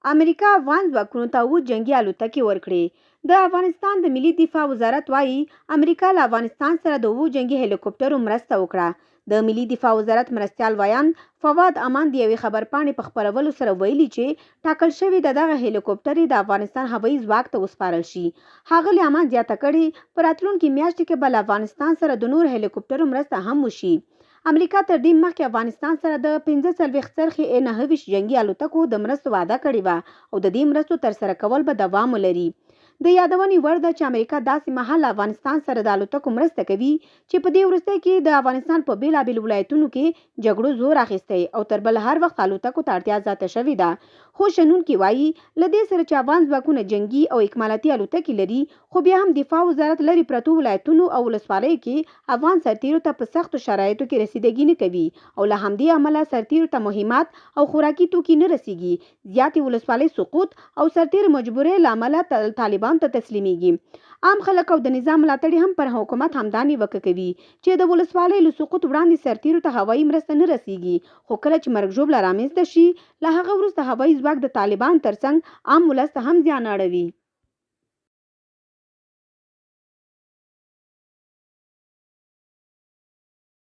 امریکا افغان ځواکونو ته 7 جنگي الوتکې ورکړې. د افغانستان د ملي دفاع وزارت وایي امریکا له افغانستان سره د 7 جنگي هلیکوپټرو مرسته وکړه. د ملي دفاع وزارت مرستیال ویان فواد امان د یوې خبرپاڼې په خپرولو سره ویلي چې ټاکل شوي دغه هلیکوپټرې د افغانستان هوایي ځواک ته وسپارل شي. ښاغلي امان زیاته کړې په راتلونکي میاشت کې به له افغانستان سره د نور هلیکوپټرو مرسته هم وشي. امریکا تر دې مخکې افغانستان سره د 45 څرخي A920 جنگي الوتکو د مرستو وعده کړې وه او د دې مرستو ترسره کول به دوام ولري. د یادونې وړ ده چې امریکا داسې مهال افغانستان سره د الوتکو مرسته کوي چې په دې وروستیو کې د افغانستان په بیلابیلو ولایتونو کې جګړو زور اخیستی او تر بل هر وخت الوتکو ته اړتیا زیاته شوې ده. خو شنونکي وایي له دې سره چې افغان ځواکونه جنګي او اکمالاتي الوتکې لري، خو بیا هم دفاع وزارت لرې پرتو ولایتونو او ولسوالیو کې افغان سرتیرو ته په سختو شرایطو کې رسیدګي نه کوي او له همدې امله سرتیرو ته مهمات او خوراکي توکي نه رسیږي. زیاتې ولسوالۍ سقوط او سرتیرو مجبورۍ له امله طالبانو ته تسلیمیږي. عام خلک او د نظام ملاتړي هم پر حکومت همدا نیوکه کوي چې د ولسوالۍ له سقوط وړاندې سرتیرو ته هوایي مرسته نه رسیږي. خو کله چې مرګ ژوبله رامنځته شي، له هغه وروسته هوایي ځواک د طالبانو ترڅنګ عام ولس ته هم زیان اړوي.